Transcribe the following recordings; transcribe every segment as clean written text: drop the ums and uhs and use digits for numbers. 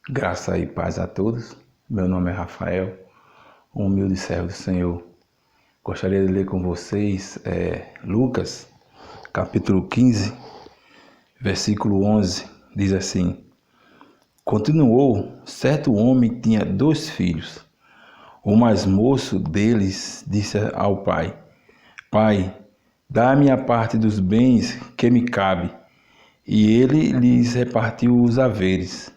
Graça e paz a todos. Meu nome é Rafael, um humilde servo do Senhor. Gostaria de ler com vocês Lucas, capítulo 15, versículo 11. Diz assim: Continuou, certo homem tinha 2 filhos. O mais moço deles disse ao pai: Pai, dá-me a parte dos bens que me cabe. E ele lhes repartiu os haveres.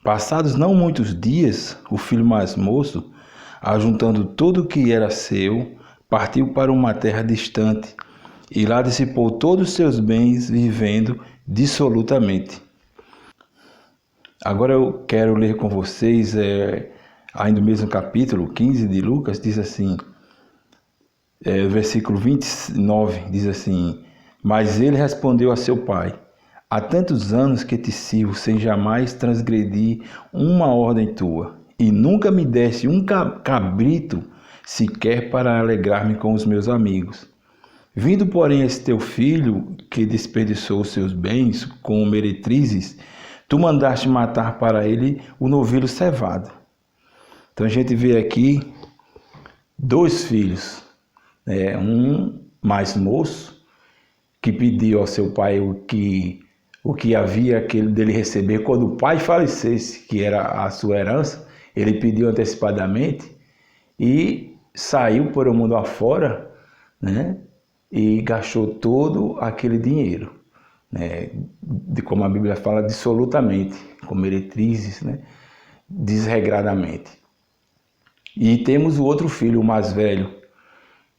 Passados não muitos dias, o filho mais moço, ajuntando tudo o que era seu, partiu para uma terra distante e lá dissipou todos os seus bens, vivendo dissolutamente. Agora eu quero ler com vocês, ainda no mesmo capítulo 15 de Lucas, diz assim, versículo 29, diz assim: Mas ele respondeu a seu pai: Há tantos anos que te sirvo sem jamais transgredir uma ordem tua, e nunca me deste um cabrito sequer para alegrar-me com os meus amigos. Vindo, porém, esse teu filho, que desperdiçou os seus bens com meretrizes, tu mandaste matar para ele o novilho cevado. Então a gente vê aqui 2 filhos, um mais moço, que pediu ao seu pai o que havia dele receber quando o pai falecesse, que era a sua herança. Ele pediu antecipadamente e saiu por o mundo afora, né? E gastou todo aquele dinheiro, né? Como a Bíblia fala, dissolutamente, com meretrizes, né? Desregradamente. E temos o outro filho, o mais velho,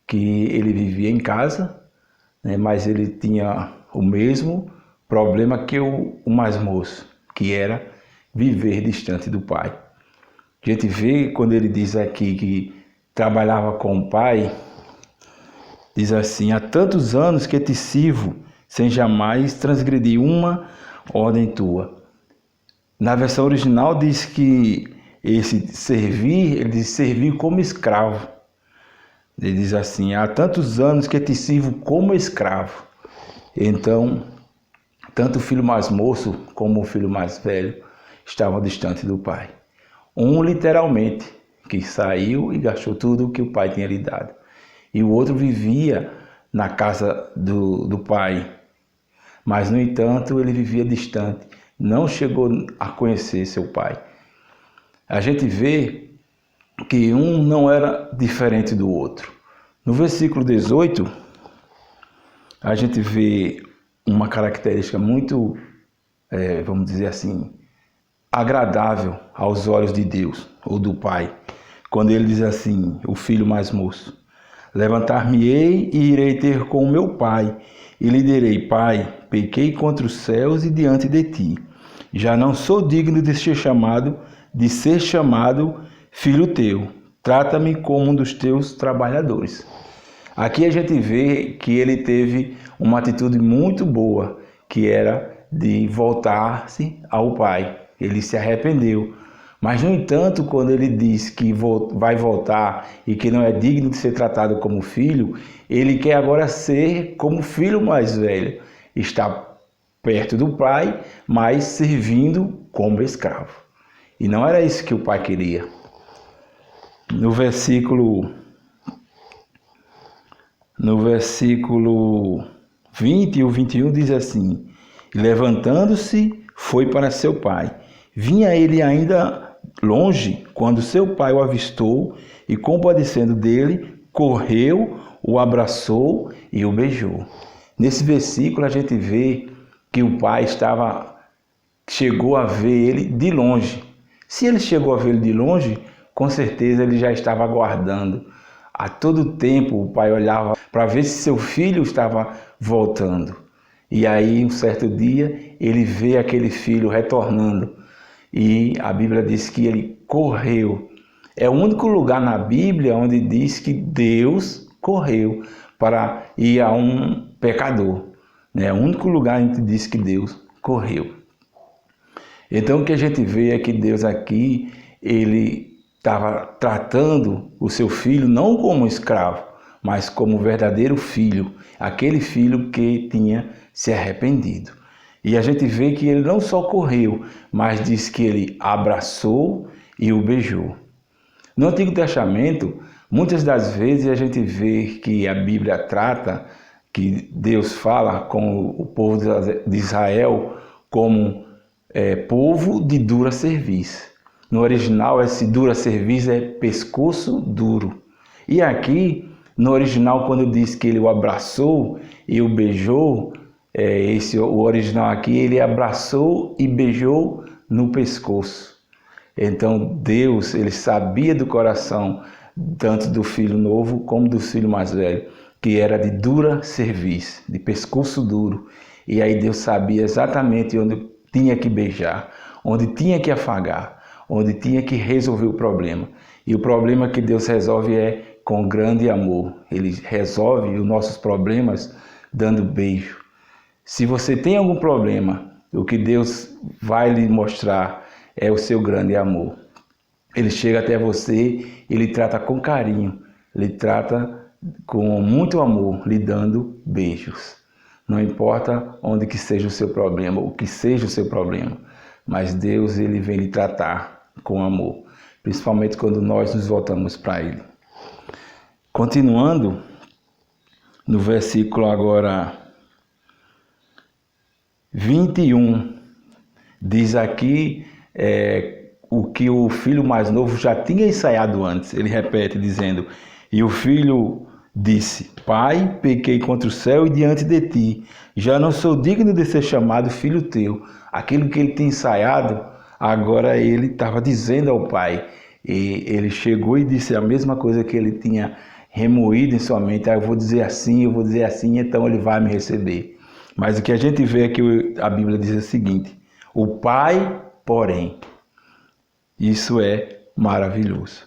que ele vivia em casa, né? Mas ele tinha o mesmo problema que o mais moço, que era viver distante do pai. A gente vê quando ele diz aqui que trabalhava com o pai, diz assim: há tantos anos que te sirvo sem jamais transgredir uma ordem tua. Na versão original diz que esse servir, ele diz servir como escravo. Ele diz assim: há tantos anos que te sirvo como escravo. Então, tanto o filho mais moço como o filho mais velho estavam distantes do pai. Um literalmente, que saiu e gastou tudo o que o pai tinha lhe dado. E o outro vivia na casa do pai. Mas, no entanto, ele vivia distante. Não chegou a conhecer seu pai. A gente vê que um não era diferente do outro. No versículo 18, a gente vê uma característica muito, vamos dizer assim, agradável aos olhos de Deus ou do Pai, quando ele diz assim, o filho mais moço: Levantar-me-ei e irei ter com o meu pai, e lhe direi: Pai, pequei contra os céus e diante de ti. Já não sou digno de ser chamado filho teu. Trata-me como um dos teus trabalhadores. Aqui a gente vê que ele teve uma atitude muito boa, que era de voltar-se ao pai. Ele se arrependeu. Mas, no entanto, quando ele diz que vai voltar e que não é digno de ser tratado como filho, ele quer agora ser como filho mais velho. Está perto do pai, mas servindo como escravo. E não era isso que o pai queria. No versículo 20 e o 21 diz assim: Levantando-se, foi para seu pai. Vinha ele ainda longe, quando seu pai o avistou e, compadecendo dele, correu, o abraçou e o beijou. Nesse versículo a gente vê que o pai chegou a ver ele de longe. Se ele chegou a ver ele de longe, com certeza ele já estava aguardando. A todo tempo o pai olhava para ver se seu filho estava voltando. E aí, um certo dia, ele vê aquele filho retornando. E a Bíblia diz que ele correu. É o único lugar na Bíblia onde diz que Deus correu para ir a um pecador. É o único lugar onde diz que Deus correu. Então o que a gente vê é que Deus aqui, ele estava tratando o seu filho não como escravo, mas como verdadeiro filho, aquele filho que tinha se arrependido. E a gente vê que ele não só correu, mas diz que ele abraçou e o beijou. No Antigo Testamento, muitas das vezes a gente vê que a Bíblia trata, que Deus fala com o povo de Israel como povo de dura cerviz. No original, esse dura cerviz é pescoço duro. E aqui, no original, quando diz que ele o abraçou e o beijou, o original aqui, ele abraçou e beijou no pescoço. Então Deus, ele sabia do coração, tanto do filho novo como do filho mais velho, que era de dura cerviz, de pescoço duro. E aí Deus sabia exatamente onde tinha que beijar, onde tinha que afagar, onde tinha que resolver o problema. E o problema que Deus resolve é com grande amor. Ele resolve os nossos problemas dando beijo. Se você tem algum problema, o que Deus vai lhe mostrar é o seu grande amor. Ele chega até você, ele trata com carinho, ele trata com muito amor, lhe dando beijos. Não importa onde que seja o seu problema, o que seja o seu problema, mas Deus, ele vem lhe tratar com amor, principalmente quando nós nos voltamos para ele. Continuando, no versículo agora 21, diz aqui o que o filho mais novo já tinha ensaiado antes. Ele repete dizendo: e o filho disse: Pai, pequei contra o céu e diante de ti, já não sou digno de ser chamado filho teu. Aquilo que ele tinha ensaiado, agora ele estava dizendo ao pai. E ele chegou e disse a mesma coisa que ele tinha remoído em sua mente: eu vou dizer assim, então ele vai me receber. Mas o que a gente vê é que a Bíblia diz o seguinte: o pai, porém. Isso é maravilhoso.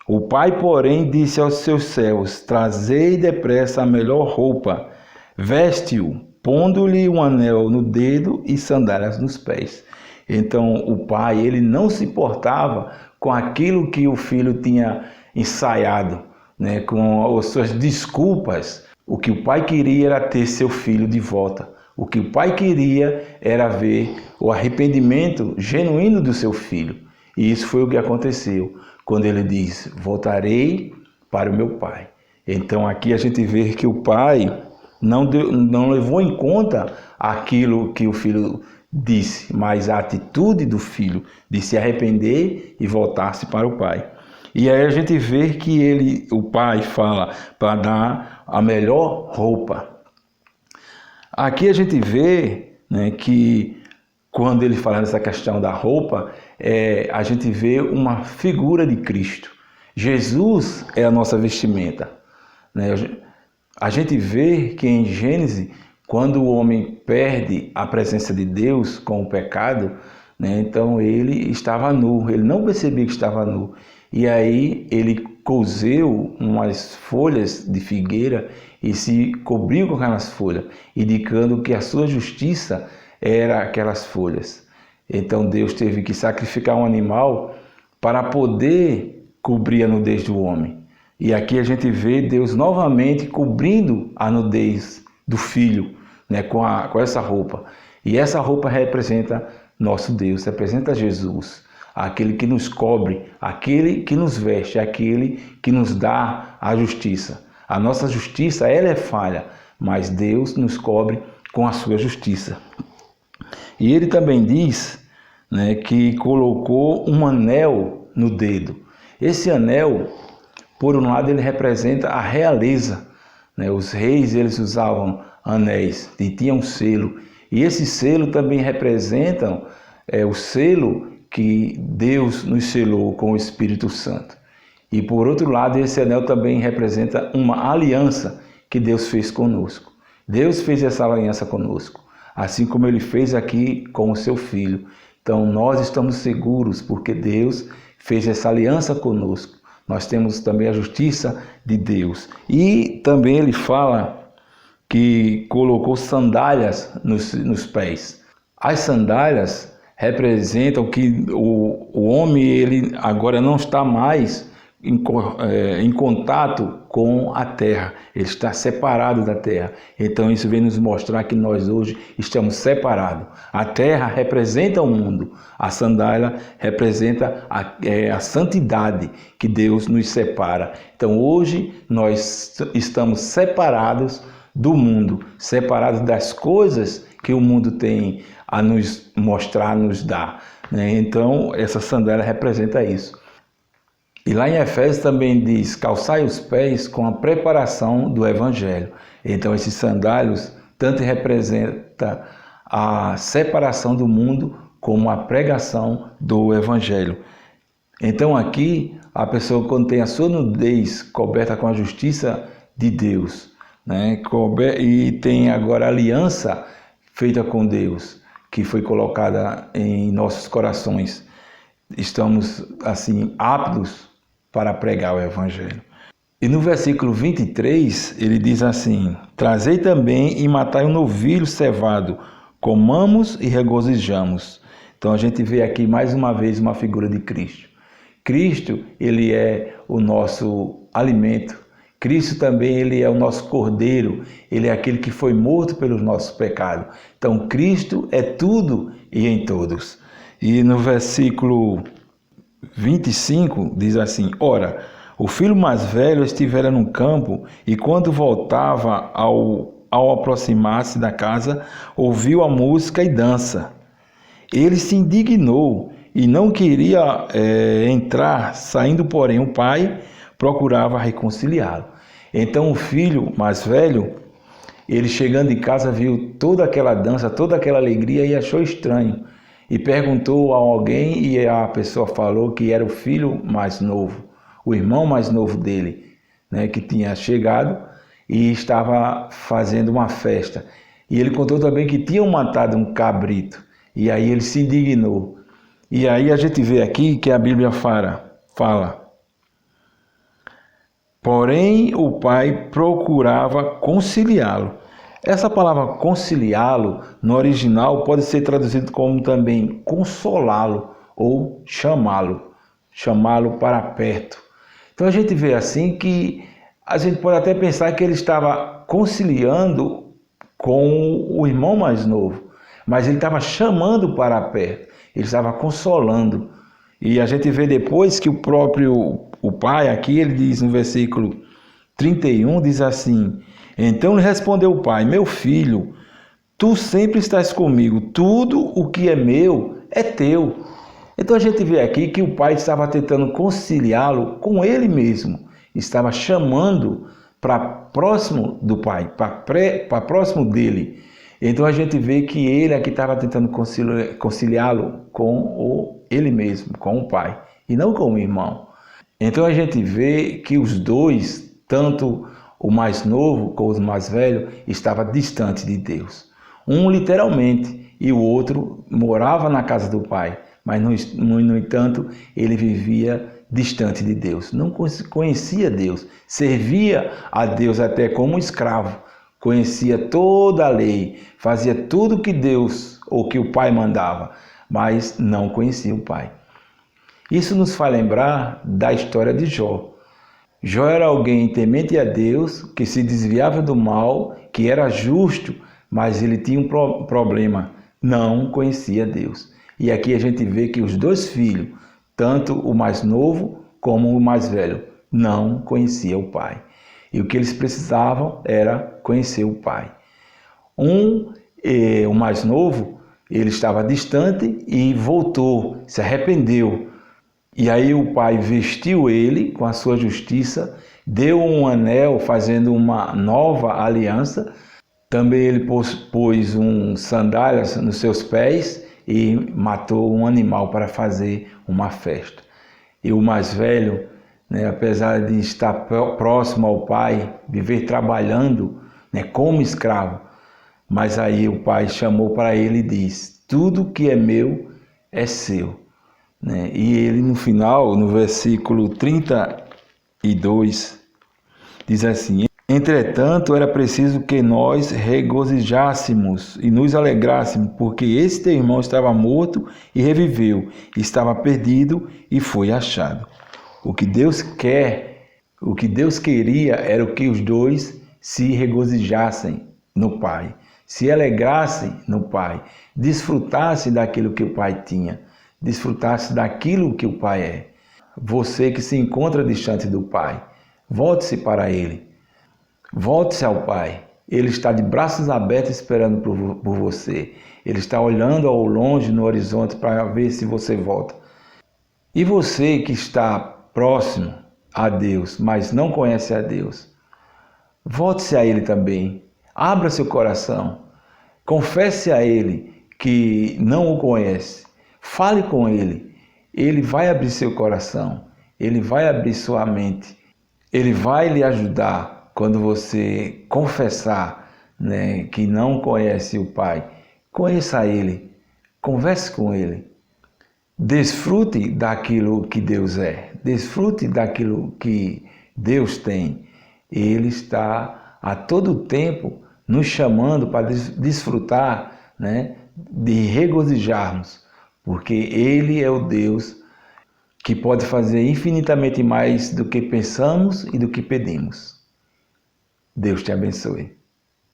O pai, porém, disse aos seus servos: trazei depressa a melhor roupa, veste-o, pondo-lhe um anel no dedo e sandálias nos pés. Então o pai, ele não se importava com aquilo que o filho tinha ensaiado, né, com as suas desculpas. O que o pai queria era ter seu filho de volta. O que o pai queria era ver o arrependimento genuíno do seu filho. E isso foi o que aconteceu, quando ele diz: voltarei para o meu pai. Então aqui a gente vê que o pai não levou em conta aquilo que o filho disse, mas a atitude do filho de se arrepender e voltar-se para o pai. E aí a gente vê que o pai fala para dar a melhor roupa. Aqui a gente vê, né, que quando ele fala nessa questão da roupa, a gente vê uma figura de Cristo. Jesus é a nossa vestimenta, né? A gente vê que em Gênesis, quando o homem perde a presença de Deus com o pecado, né, então ele estava nu, ele não percebia que estava nu. E aí ele coseu umas folhas de figueira e se cobriu com aquelas folhas, indicando que a sua justiça era aquelas folhas. Então Deus teve que sacrificar um animal para poder cobrir a nudez do homem. E aqui a gente vê Deus novamente cobrindo a nudez do filho, né, com essa roupa. E essa roupa representa nosso Deus, representa Jesus, aquele que nos cobre, aquele que nos veste, aquele que nos dá a justiça. A nossa justiça, ela é falha, mas Deus nos cobre com a sua justiça. E ele também diz, né, que colocou um anel no dedo. Esse anel, por um lado, ele representa a realeza, né? Os reis, eles usavam anéis e tinham um selo. E esse selo também representa o selo que Deus nos selou com o Espírito Santo. E por outro lado, esse anel também representa uma aliança que Deus fez conosco. Deus fez essa aliança conosco, assim como ele fez aqui com o seu filho. Então nós estamos seguros porque Deus fez essa aliança conosco. Nós temos também a justiça de Deus. E também ele fala que colocou sandálias nos pés. As sandálias representam que o homem, ele agora não está mais em contato com a terra, ele está separado da terra. Então isso vem nos mostrar que nós hoje estamos separados. A terra representa o mundo, a sandália representa a santidade que Deus nos separa. Então hoje nós estamos separados do mundo, separados das coisas que o mundo tem a nos mostrar, a nos dar, né? Então essa sandália representa isso. E lá em Efésios também diz: calçai os pés com a preparação do Evangelho. Então esses sandálios tanto representam a separação do mundo como a pregação do Evangelho. Então aqui a pessoa, quando tem a sua nudez coberta com a justiça de Deus, né, e tem agora a aliança feita com Deus, que foi colocada em nossos corações, estamos assim aptos para pregar o Evangelho. E no versículo 23, ele diz assim: trazei também e matai um novilho cevado, comamos e regozijamos. Então a gente vê aqui mais uma vez uma figura de Cristo. Cristo, ele é o nosso alimento. Cristo também, ele é o nosso cordeiro, ele é aquele que foi morto pelos nossos pecados. Então Cristo é tudo e em todos. E no versículo 25 diz assim: ora, o filho mais velho estivera no campo e quando voltava ao aproximar-se da casa, ouviu a música e dança. Ele se indignou e não queria entrar, saindo, porém, o pai procurava reconciliá-lo. Então o filho mais velho, ele chegando em casa, viu toda aquela dança, toda aquela alegria e achou estranho. E perguntou a alguém e a pessoa falou que era o filho mais novo, o irmão mais novo dele, né, que tinha chegado e estava fazendo uma festa. E ele contou também que tinham matado um cabrito. E aí ele se indignou. E aí a gente vê aqui que a Bíblia fala: porém o pai procurava conciliá-lo. Essa palavra conciliá-lo, no original, pode ser traduzido como também consolá-lo ou chamá-lo para perto. Então a gente vê assim que a gente pode até pensar que ele estava conciliando com o irmão mais novo, mas ele estava chamando para perto, ele estava consolando. E a gente vê depois que o pai, aqui ele diz no versículo 31, diz assim: então lhe respondeu o pai: meu filho, tu sempre estás comigo, tudo o que é meu é teu. Então a gente vê aqui que o pai estava tentando conciliá-lo com ele mesmo, estava chamando para próximo do pai, para próximo dele. Então a gente vê que ele aqui estava tentando conciliá-lo com ele mesmo, com o pai, e não com o irmão. Então a gente vê que os dois, tanto o mais novo como o mais velho, estava distante de Deus. Um literalmente e o outro morava na casa do pai, mas no entanto ele vivia distante de Deus. Não conhecia Deus, servia a Deus até como escravo, conhecia toda a lei, fazia tudo que Deus ou que o pai mandava, mas não conhecia o pai. Isso nos faz lembrar da história de Jó. Jó era alguém temente a Deus, que se desviava do mal, que era justo, mas ele tinha um problema, não conhecia Deus. E aqui a gente vê que os dois filhos, tanto o mais novo como o mais velho, não conheciam o pai. E o que eles precisavam era conhecer o pai. O mais novo, ele estava distante e voltou, se arrependeu. E aí o pai vestiu ele com a sua justiça, deu um anel fazendo uma nova aliança. Também ele pôs sandálias nos seus pés e matou um animal para fazer uma festa. E o mais velho, né, apesar de estar próximo ao pai, viver trabalhando, né, como escravo, mas aí o pai chamou para ele e disse: tudo que é meu é seu. Né? E ele no final, no versículo 32, diz assim: entretanto era preciso que nós regozijássemos e nos alegrássemos, porque esse teu irmão estava morto e reviveu, estava perdido e foi achado. O que Deus quer, O que Deus queria era o que os dois se regozijassem no Pai, se alegrassem no Pai, desfrutassem daquilo que o Pai tinha, desfrutassem daquilo que o Pai é. Você que se encontra distante do Pai, volte-se para Ele, volte-se ao Pai. Ele está de braços abertos esperando por você. Ele está olhando ao longe no horizonte para ver se você volta. E você que está próximo a Deus, mas não conhece a Deus, volte-se a Ele também. Abra seu coração. Confesse a Ele que não o conhece. Fale com Ele. Ele vai abrir seu coração. Ele vai abrir sua mente. Ele vai lhe ajudar quando você confessar, né, que não conhece o Pai. Conheça Ele. Converse com Ele. Desfrute daquilo que Deus é. Desfrute daquilo que Deus tem. Ele está a todo tempo nos chamando para desfrutar, né, de regozijarmos, porque Ele é o Deus que pode fazer infinitamente mais do que pensamos e do que pedimos. Deus te abençoe.